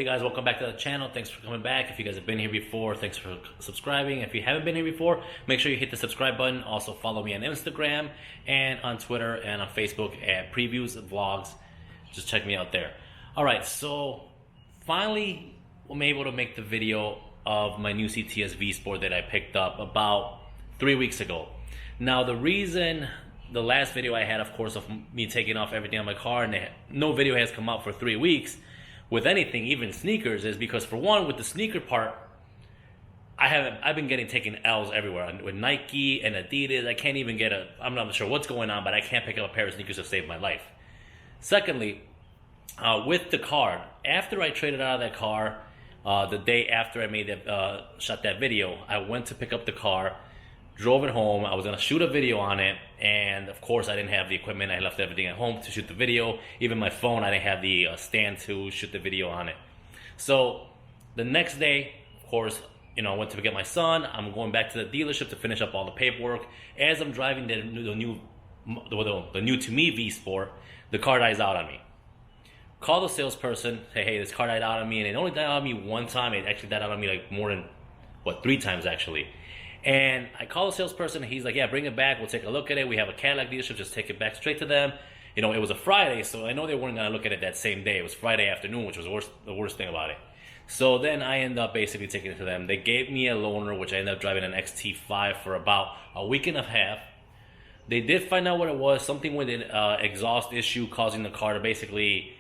Hey guys, welcome back to the channel. Thanks for coming back. If you guys have been here before, thanks for subscribing. If you haven't been here before, make sure you hit the subscribe button. Also follow me on Instagram and on Twitter and on Facebook at Previews and Vlogs. Just check me out there. Alright, so finally I'm able to make the video of my new CTS Vsport that I picked up about 3 weeks ago. Now the reason the last video I had, of course, of me taking off everything on my car and no video has come out for 3 weeks with anything, even sneakers, is because, for one, with the sneaker part, I've been getting taken L's everywhere. With Nike and Adidas, I can't even get I'm not sure what's going on, but I can't pick up a pair of sneakers to save my life. Secondly, with the car, after I traded out of that car, the day after I made shot that video, I went to pick up the car, drove it home. I was gonna shoot a video on it, and of course I didn't have the equipment. I left everything at home to shoot the video. Even my phone, I didn't have the stand to shoot the video on it. So the next day, of course, I went to get my son. I'm going back to the dealership to finish up all the paperwork. As I'm driving the new to me V Sport, the car dies out on me. Call the salesperson, say, hey, this car died out on me, and it only died out on me one time. It actually died out on me like more than 3 times actually. And I call the salesperson, and he's like, yeah, bring it back, we'll take a look at it. We have a Cadillac dealership, just take it back straight to them. It was a Friday, so I know they weren't gonna look at it that same day. It was Friday afternoon, which was the worst thing about it. So then I end up basically taking it to them. They gave me a loaner, which I ended up driving an XT5 for about a week and a half. They did find out what it was, something with an exhaust issue causing the car to basically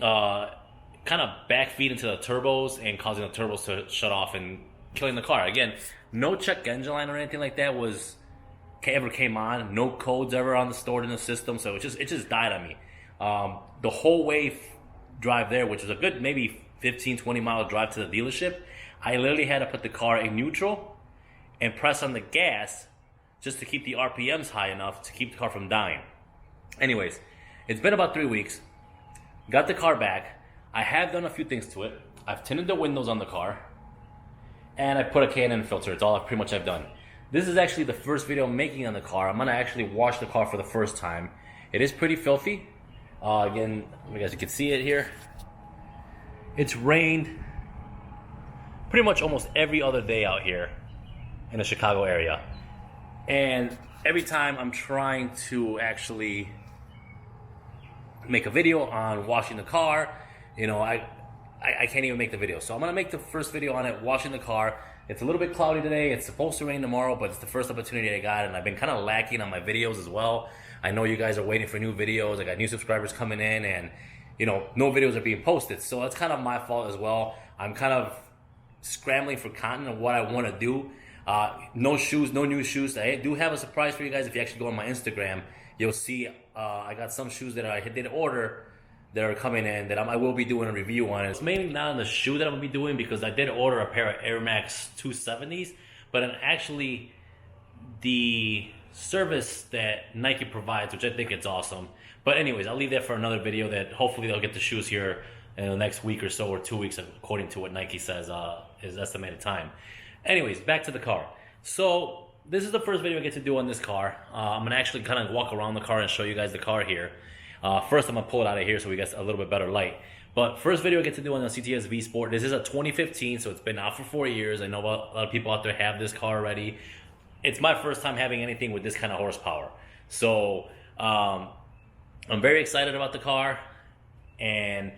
kind of backfeed into the turbos and causing the turbos to shut off and killing the car. Again, no check engine line or anything like that ever came on. No codes ever stored in the system, so it just died on me. The whole way drive there, which was a good maybe 15-20 mile drive to the dealership, I literally had to put the car in neutral and press on the gas just to keep the RPMs high enough to keep the car from dying. Anyways, it's been about 3 weeks. Got the car back. I have done a few things to it. I've tinted the windows on the car, and I put a K&N filter. It's all pretty much I've done. This is actually the first video I'm making on the car. I'm gonna actually wash the car for the first time. It is pretty filthy. Again, you guys can see it here. It's rained pretty much almost every other day out here in the Chicago area. And every time I'm trying to actually make a video on washing the car, I can't even make the video. So I'm going to make the first video on it, washing the car. It's a little bit cloudy today. It's supposed to rain tomorrow, but it's the first opportunity I got, and I've been kind of lacking on my videos as well. I know you guys are waiting for new videos. I got new subscribers coming in, and no videos are being posted. So that's kind of my fault as well. I'm kind of scrambling for content of what I want to do. No new shoes. I do have a surprise for you guys. If you actually go on my Instagram, you'll see I got some shoes that I did order that are coming in that I will be doing a review on. It's mainly not on the shoe that I'm going to be doing, because I did order a pair of Air Max 270s, but actually the service that Nike provides, which I think it's awesome. But anyways, I'll leave that for another video. That hopefully they'll get the shoes here in the next week or so, or 2 weeks, according to what Nike says is estimated time. Anyways, back to the car. So this is the first video I get to do on this car. I'm going to actually kind of walk around the car and show you guys the car here. First, I'm going to pull it out of here so we get a little bit better light. But first video I get to do on the CTS Vsport. This is a 2015, so it's been out for 4 years. I know a lot of people out there have this car already. It's my first time having anything with this kind of horsepower. So I'm very excited about the car. And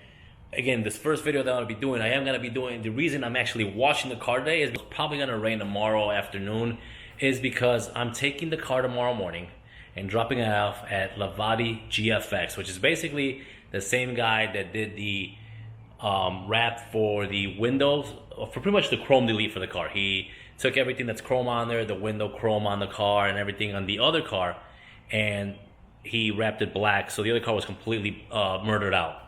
again, this first video that I'm going to be doing, the reason I'm actually washing the car today is it's probably going to rain tomorrow afternoon, is because I'm taking the car tomorrow morning and dropping it off at Lavati GFX, which is basically the same guy that did the wrap for the windows, for pretty much the chrome delete for the car. He took everything that's chrome on there, the window chrome on the car and everything on the other car, and he wrapped it black, so the other car was completely murdered out.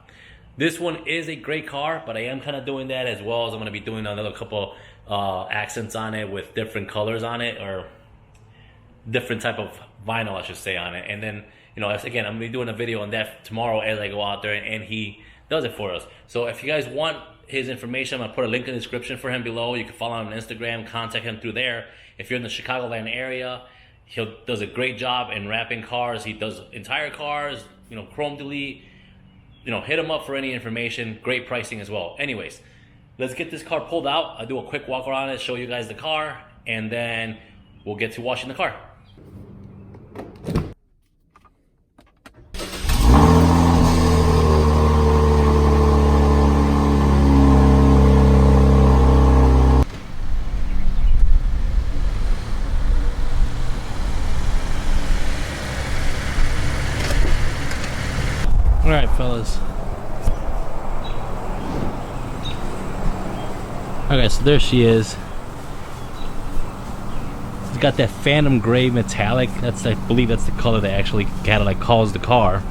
This one is a great car, but I am kind of doing that, as well as I'm going to be doing another couple accents on it with different colors on it, or different type of vinyl, I should say, on it. And then, again, I'm going to be doing a video on that tomorrow as I go out there, and he does it for us. So if you guys want his information, I'm going to put a link in the description for him below. You can follow him on Instagram, contact him through there. If you're in the Chicagoland area, he does a great job in wrapping cars. He does entire cars, chrome delete, hit them up for any information. Great pricing as well. Anyways, let's get this car pulled out. I'll do a quick walk around it, show you guys the car, and then we'll get to washing the car. All right, fellas. Okay, so there she is. It's got that phantom gray metallic. I believe that's the color that actually Cadillac calls the car.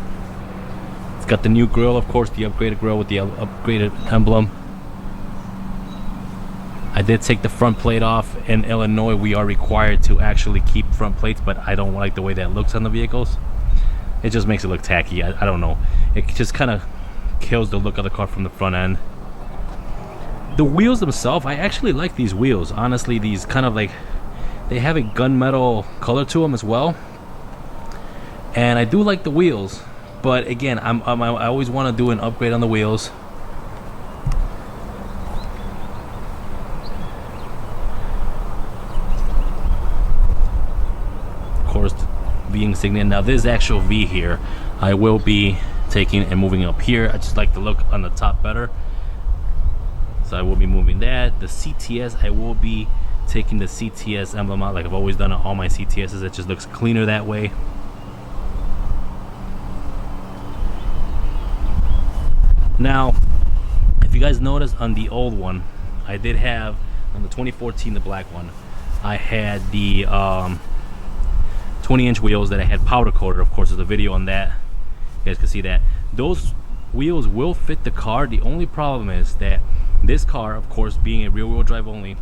It's got the new grille, of course, the upgraded grille with the upgraded emblem. I did take the front plate off. In Illinois, we are required to actually keep front plates, but I don't like the way that looks on the vehicles. It just makes it look tacky. I don't know. It just kind of kills the look of the car from the front end. The wheels themselves, I actually like these wheels. Honestly, these kind of like, they have a gunmetal color to them as well. And I do like the wheels. But again, I always want to do an upgrade on the wheels. Of course, the insignia. Now this actual V here, I will be taking and moving up here. I just like the look on the top better, so I will be moving that. The CTS, I will be taking the CTS emblem out like I've always done on all my CTSs. It just looks cleaner that way. Now, if you guys notice on the old one, I did have, on the 2014, the black one, I had the 20-inch wheels that I had powder coated. Of course, there's a video on that. You guys can see that. Those wheels will fit the car. The only problem is that this car, of course, being a rear-wheel drive only,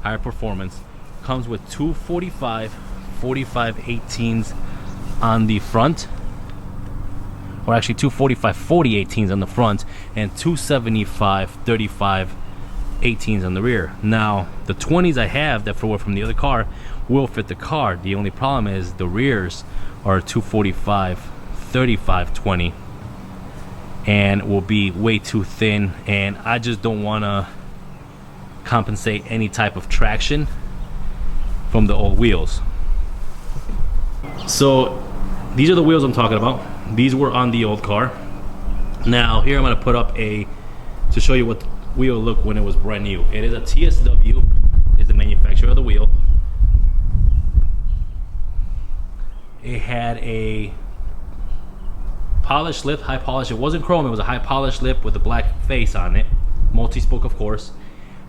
higher performance, comes with 245 45 18s on the front, or actually 245 40 18s on the front, and 275 35 18s on the rear. Now the 20s I have that were from the other car will fit the car. The only problem is the rears are 245 35 20 and will be way too thin, and I just don't want to compensate any type of traction from the old wheels. So these are the wheels I'm talking about. These were on the old car. Now here I'm going to put up to show you what the wheel looked when it was brand new. It is a TSW, is the manufacturer of the wheel. It had a polished lip, high polish. It wasn't chrome, it was a high polished lip with a black face on it, multi-spoke of course.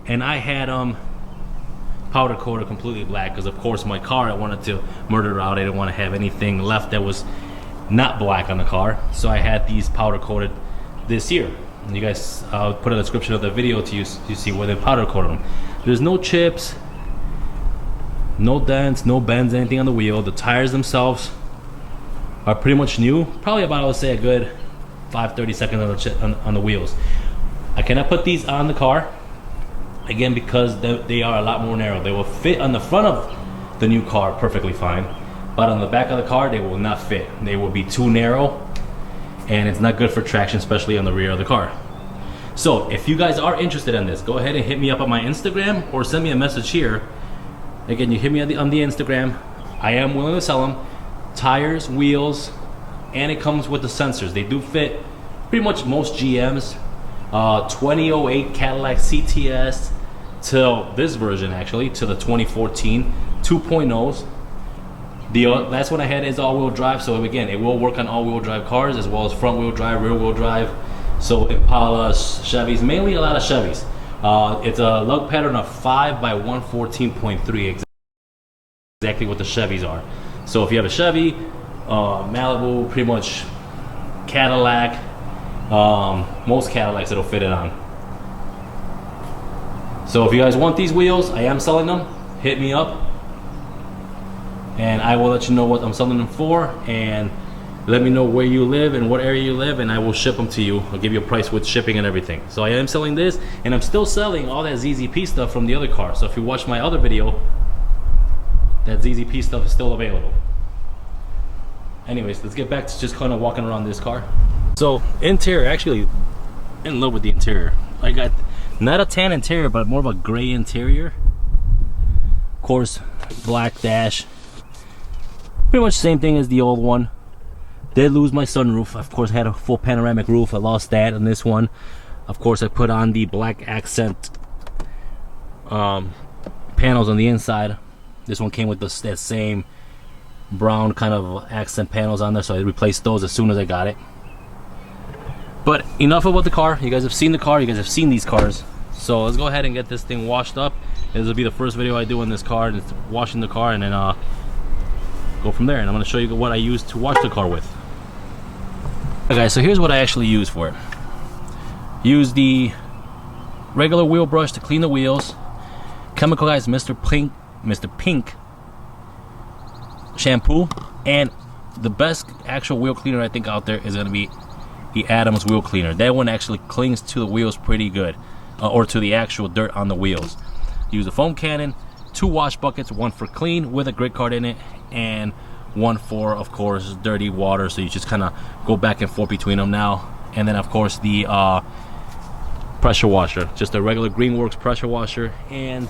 And I had powder coated completely black because of course my car, I wanted to murder out. I didn't want to have anything left that was not black on the car, so I had these powder coated this year. And you guys, I'll put a description of the video to see where they powder coated them. There's no chips, no dents, no bends, anything on the wheel. The tires themselves are pretty much new, probably about, I would say, a good 5-30 seconds on the wheels. I cannot put these on the car again because they are a lot more narrow. They will fit on the front of the new car perfectly fine, but on the back of the car they will not fit. They will be too narrow, and it's not good for traction, especially on the rear of the car. So if you guys are interested in this, go ahead and hit me up on my Instagram or send me a message here. Again, you hit me on the Instagram. I am willing to sell them. Tires, wheels, and it comes with the sensors. They do fit pretty much most GMs. 2008 Cadillac CTS till this version, actually, to the 2014 2.0s. The last one I had is all-wheel drive, so again, it will work on all-wheel drive cars as well as front-wheel drive, rear-wheel drive. So Impalas, Chevys, mainly a lot of Chevys. It's a lug pattern of 5 by 114.3, exactly what the Chevys are. So if you have a Chevy, Malibu, pretty much Cadillac, most Cadillacs it'll fit it on. So if you guys want these wheels, I am selling them. Hit me up and I will let you know what I'm selling them for, and let me know where you live and what area you live, and I will ship them to you. I'll give you a price with shipping and everything. So I am selling this, and I'm still selling all that ZZP stuff from the other car. So if you watch my other video, that ZZP stuff is still available. Anyways, let's get back to just kind of walking around this car. So interior, actually in love with the interior. I got not a tan interior, but more of a gray interior. Of course, black dash. Pretty much the same thing as the old one. Did lose my sunroof. Of course, I had a full panoramic roof. I lost that on this one. Of course, I put on the black accent panels on the inside. This one came with that same brown kind of accent panels on there, so I replaced those as soon as I got it. But enough about the car. You guys have seen the car. You guys have seen these cars. So let's go ahead and get this thing washed up. This will be the first video I do on this car, and it's washing the car, and then go from there. And I'm going to show you what I use to wash the car with. Okay, guys, so here's what I actually use for it. Use the regular wheel brush to clean the wheels. Chemical Guys Mr. Pink shampoo, and the best actual wheel cleaner I think out there is going to be the Adams wheel cleaner. That one actually clings to the wheels pretty good, or to the actual dirt on the wheels. Use a foam cannon, 2 wash buckets, one for clean with a grit card in it, and one for, of course, dirty water, so you just kind of go back and forth between them now. And then, of course, the pressure washer, just a regular Greenworks pressure washer. And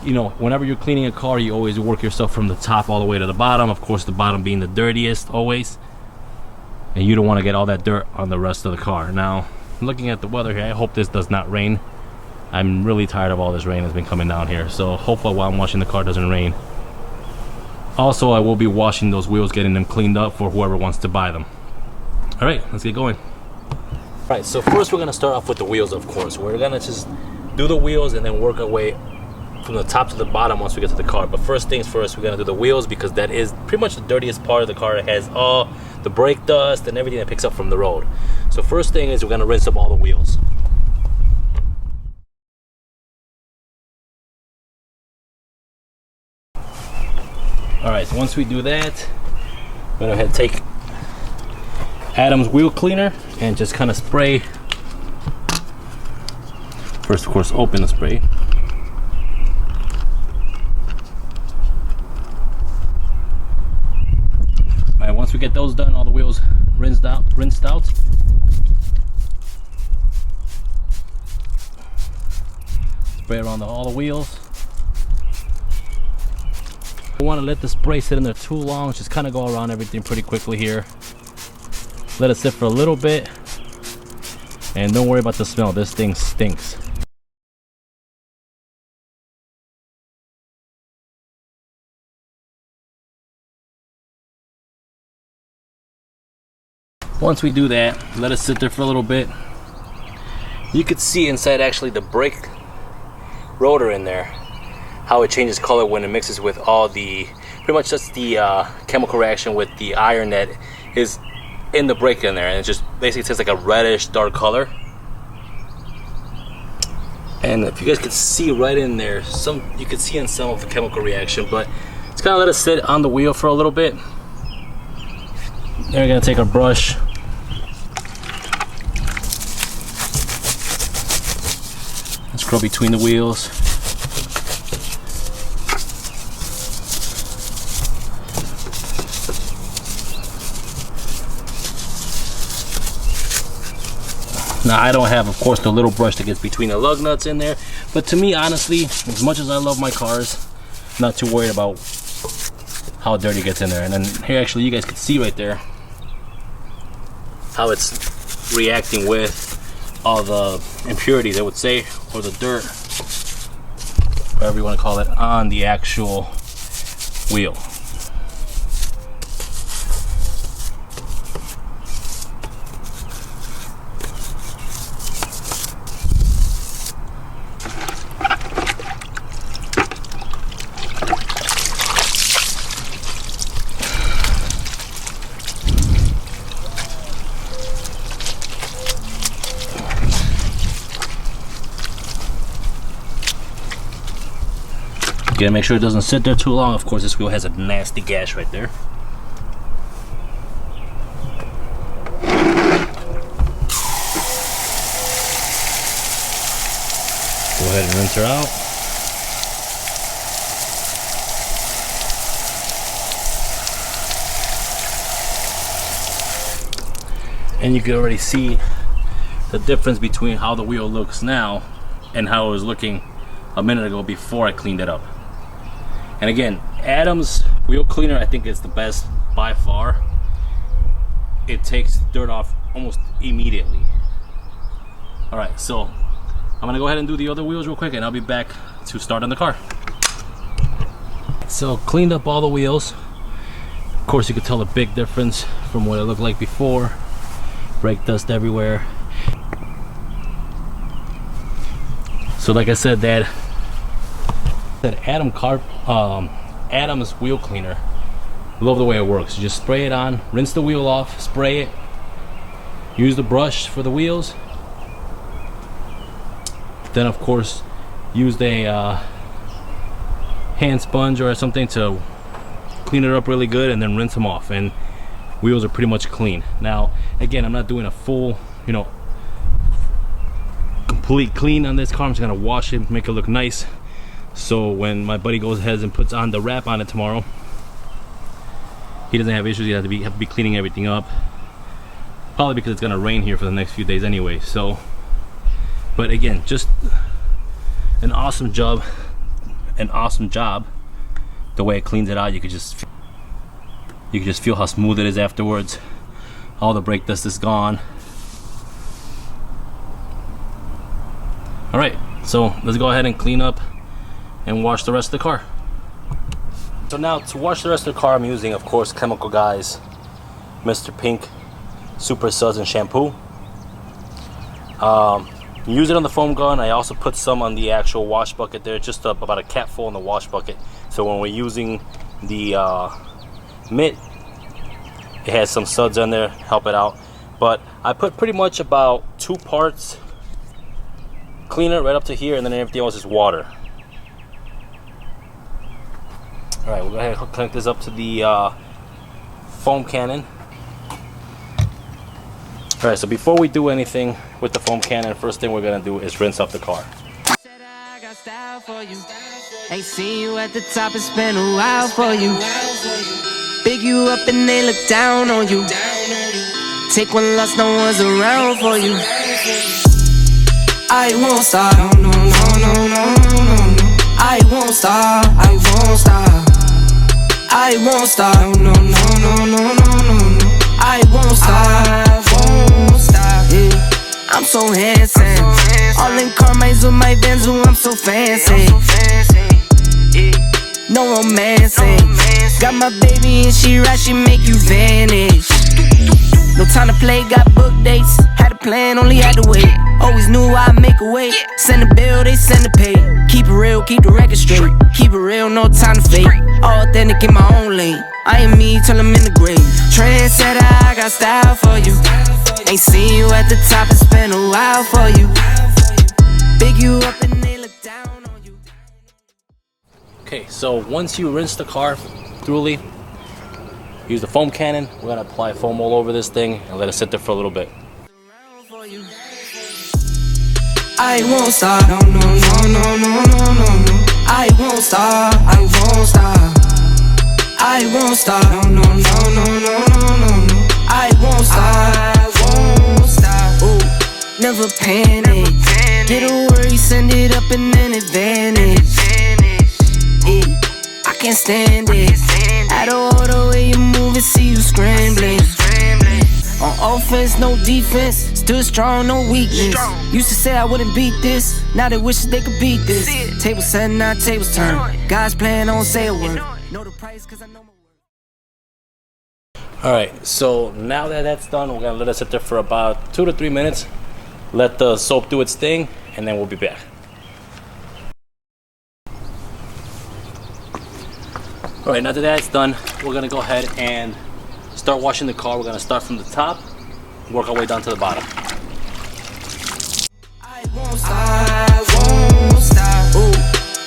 you know, whenever you're cleaning a car, you always work yourself from the top all the way to the bottom, of course the bottom being the dirtiest always, and you don't want to get all that dirt on the rest of the car. Now, looking at the weather here, I hope this does not rain. I'm really tired of all this rain that's been coming down here, so hopefully while I'm washing the car it doesn't rain. Also, I will be washing those wheels, getting them cleaned up for whoever wants to buy them. Alright, let's get going. Alright, so first we're going to start off with the wheels, of course. We're going to just do the wheels and then work our way from the top to the bottom once we get to the car. But first things first, we're going to do the wheels, because that is pretty much the dirtiest part of the car. It has all the brake dust and everything that picks up from the road. So first thing is we're going to rinse up all the wheels. Alright, so once we do that, I'm going to go ahead and take Adams wheel cleaner and just kind of spray. First, of course, open the spray. Alright, once we get those done, all the wheels rinsed out. Spray around all the wheels. Don't want to let the spray sit in there too long. Just kind of go around everything pretty quickly here. Let it sit for a little bit, and don't worry about the smell. This thing stinks. Once we do that, let it sit there for a little bit. You could see inside actually the brake rotor in there, how it changes color when it mixes with all the, pretty much just the chemical reaction with the iron that is in the brake in there, and it just basically tastes like a reddish dark color. And if you guys could see right in there, you could see in some of the chemical reaction, but it's kind of let it sit on the wheel for a little bit. Then we're gonna take our brush, and scrub between the wheels. Now, I don't have, of course, the little brush that gets between the lug nuts in there, but to me, honestly, as much as I love my cars, I'm not too worried about how dirty it gets in there. And then here, actually, you guys can see right there how it's reacting with all the impurities, I would say, or the dirt, whatever you want to call it, on the actual wheel. Gotta make sure it doesn't sit there too long. Of course, this wheel has a nasty gash right there. Go ahead and rinse her out. and you can already see the difference between how the wheel looks now and how it was looking a minute ago before I cleaned it up. And again, Adam's wheel cleaner, I think, is the best by far. It takes dirt off almost immediately. All right, so I'm gonna go ahead and do the other wheels real quick, and I'll be back to start on the car. So cleaned up all the wheels. Of course, you could tell a big difference from what it looked like before. Brake dust everywhere. So like I said, that Adam's wheel cleaner, love the way it works. You just spray it on, rinse the wheel off, spray it, use the brush for the wheels, then of course use a hand sponge or something to clean it up really good, and then rinse them off, and wheels are pretty much clean. Now again, I'm not doing a full, you know, complete clean on this car. I'm just gonna wash it, make it look nice, so when my buddy goes ahead and puts on the wrap on it tomorrow, he doesn't have issues. He have to be cleaning everything up, probably because it's gonna rain here for the next few days anyway. So, but again, just an awesome job the way it cleans it out. You could just feel how smooth it is afterwards. All the brake dust is gone. All right, so let's go ahead and clean up and wash the rest of the car. So now to wash the rest of the car, I'm using, of course, Chemical Guys Mr. Pink Super Suds and shampoo. Use it on the foam gun. I also put some on the actual wash bucket there, just about a cap full in the wash bucket. So when we're using the mitt, it has some suds on there, help it out. But I put pretty much about 2 parts cleaner right up to here, and then everything else is water. All right, we'll go ahead and connect this up to the foam cannon. All right, so before we do anything with the foam cannon, first thing we're gonna do is rinse off the car. Said I got style for you. Ain't seen you at the top, it's been a while for you. Big you up and they look down on you. Take one loss, no one's around for you. I won't stop, no, no, no, no, no, no. I won't stop, I won't stop. I won't stop, no, no, no, no, no, no. I won't stop, yeah. I'm so handsome. All in Carmine's with my Benz, I'm so fancy. No romancing. Got my baby and she right, she make you vanish. No time to play, got book dates. Had a plan, only had to wait. Always knew I'd make a way. Send a bill, they send a pay. Keep it real, keep the record straight. Keep it real, no time to fake. All authentic in my own lane. I am me till I'm in the grave. Trendsetter, I got style for you. Ain't seen you at the top, it's been a while for you. Big you up and they look down on you. Okay, so once you rinse the car thoroughly, use the foam cannon. We're gonna apply foam all over this thing and let it sit there for a little bit. I won't stop, no, no, no, no, no, no, no. I won't stop, I won't stop. I won't stop, no, no, no, no, no, no, no. I won't stop, I won't stop. Ooh, never panic. Get a worry, send it up and then it vanish. Yeah, I can't stand it. Out of all the way you move it, see you scrambling. On offense, no defense. Still strong, no weakness. Used to say I wouldn't beat this. Now they wish they could beat this. Tables set, now tables turn. Guys playing, don't say a word. Know the price, cause I know my word. Alright, so now that that's done, we're gonna let it sit there for about 2 to 3 minutes. Let the soap do its thing, and then we'll be back. Alright, now that that's done, we're gonna go ahead and start washing the car. We're gonna start from the top, work our way down to the bottom. I won't stop. Ooh,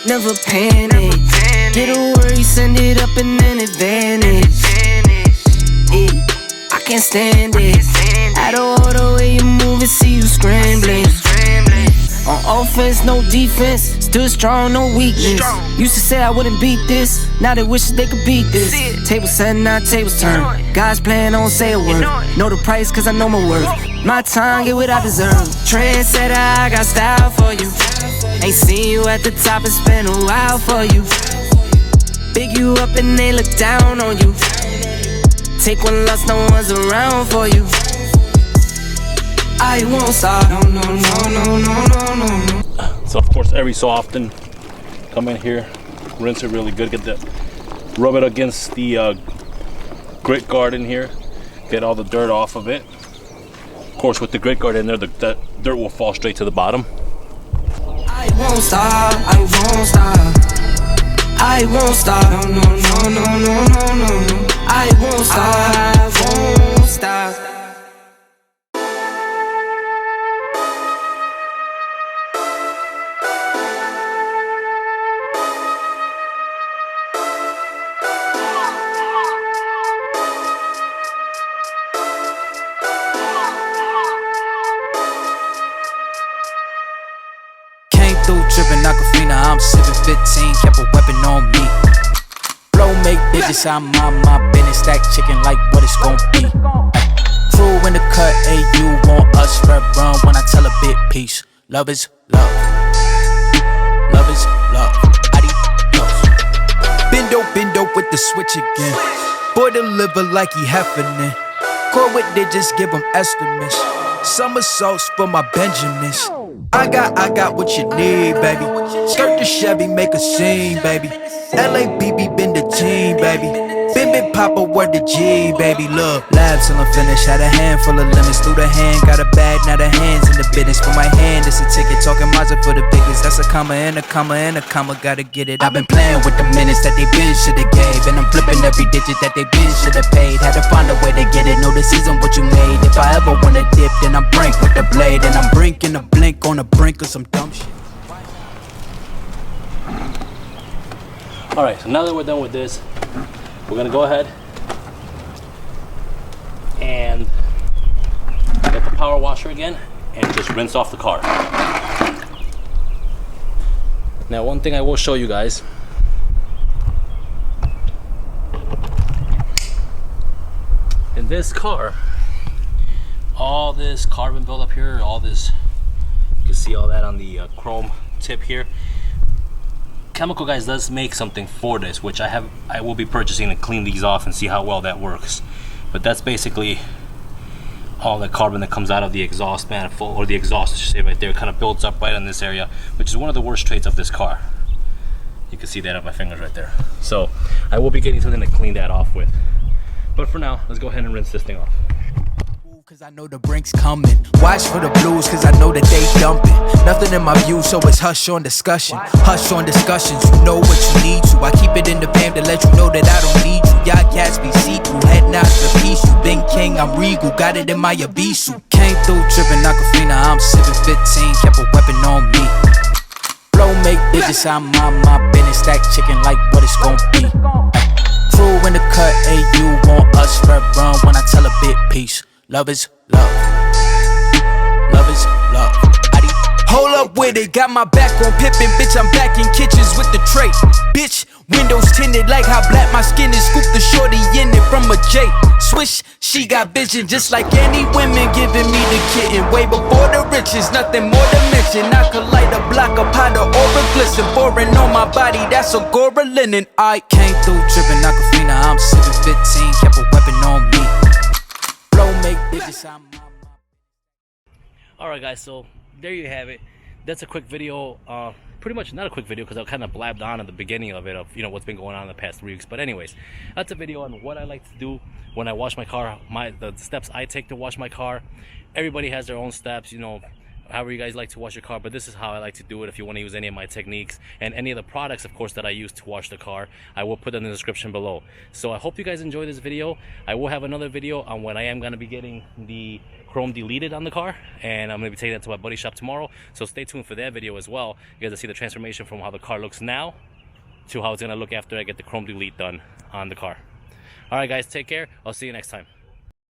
never panic. Get a worry, send it up and then it vanish. Yeah, I can't stand it. Out of all the way you move it, see you scrambling. On On offense, no defense. Still strong, no weakness. Used to say I wouldn't beat this. Now they wish they could beat this. Tables set, now tables turn. Guys playing, don't say a word. Know the price, cause I know my worth. My time, get what I deserve. Trendsetter, I got style for you. Ain't seen you at the top, it's been a while for you. Big you up and they look down on you. Take one loss, no one's around for you. I won't stop. No, no, no, no, no, no, no. So of course, every so often, come in here, rinse it really good, rub it against the grit guard in here, get all the dirt off of it. Of course, with the grit guard in there, that dirt will fall straight to the bottom. I won't stop. I won't stop. I won't stop. No, no, no, no, no, no, no, no. I won't stop. I won't stop. Trippin' Aquafina, I'm sippin' 15, kept a weapon on me. Flow make digits, I'm on my business, stack chicken like what it's gon' be. Crew in the cut, you want us, red run when I tell a bit peace. Love is love. Love is love. Adios. Bendo with the switch again. Boy deliver like he heffinin'. Core with digits, give him estimates. Somersaults for my Benjamins. I got what you need, baby. Skirt the Chevy, make a scene, baby. LABB been the team, baby. Been Papa, word the G, baby. Look, labs till I'm finished. Had a handful of lemons through the hand. Got a bag, now the hands in the business. For my hand, it's a ticket. Talking Mazda for the biggest. That's a comma and a comma and a comma. Gotta get it. I've been playing with the minutes that they been shoulda gave. And I'm flipping every digit that they been shoulda paid. Had to find a way to get it. Know the season what you made. If I ever wanna dip, then I'm brink with the blade. And I'm brinking a blink on the brink of some dumb shit. Alright, so now that we're done with this, we're gonna go ahead and get the power washer again and just rinse off the car. Now, one thing I will show you guys, in this car, all this carbon buildup here, all this, you can see all that on the chrome tip here. Chemical Guys does make something for this, which I will be purchasing to clean these off and see how well that works. But that's basically all the carbon that comes out of the exhaust manifold, or the exhaust, I should say, right there. It kind of builds up right on this area, which is one of the worst traits of this car. You can see that on my fingers right there. So I will be getting something to clean that off with. But for now, let's go ahead and rinse this thing off. Cause I know the brink's coming. Watch for the blues, cause I know that they dumping. Nothing in my view, so it's hush on discussion. Hush on discussions, you know what you need to. I keep it in the fam to let you know that I don't need you. Y'all cats be see-through, head nods for peace. You been king, I'm regal, got it in my abisu. Came through trippin' Aquafina, I'm sippin' 15, kept a weapon on me. Flow make digits, I'm on my business, stack chicken like what it's gon' be. Crew in the cut, you want us, red run when I tell a bit peace. Love is love. Love is love. Hold up with it, got my back on Pippin. Bitch, I'm back in kitchens with the tray. Bitch, windows tinted like how black my skin is. Scoop the shorty in it from a J. Swish, she got vision just like any women giving me the kitten. Way before the riches, nothing more to mention. I could light a block of powder or a glisten. Foreign on my body, that's a Gora linen. I came through trippin' Aquafina, I'm sippin' 15, kept a weapon on me. Alright guys, so there you have it. That's a quick video, pretty much not a quick video because I kind of blabbed on at the beginning of it, of what's been going on in the past 3 weeks. But anyways, that's a video on what I like to do when I wash my car, the steps I take to wash my car. Everybody has their own steps, however you guys like to wash your car, but this is how I like to do it. If you want to use any of my techniques and any of the products, of course, that I use to wash the car, I will put them in the description below. So I hope you guys enjoyed this video. I will have another video on when I am going to be getting the chrome deleted on the car, and I'm going to be taking that to my buddy's shop tomorrow. So stay tuned for that video as well. You guys will see the transformation from how the car looks now to how it's going to look after I get the chrome delete done on the car. All right guys, take care. I'll see you next time.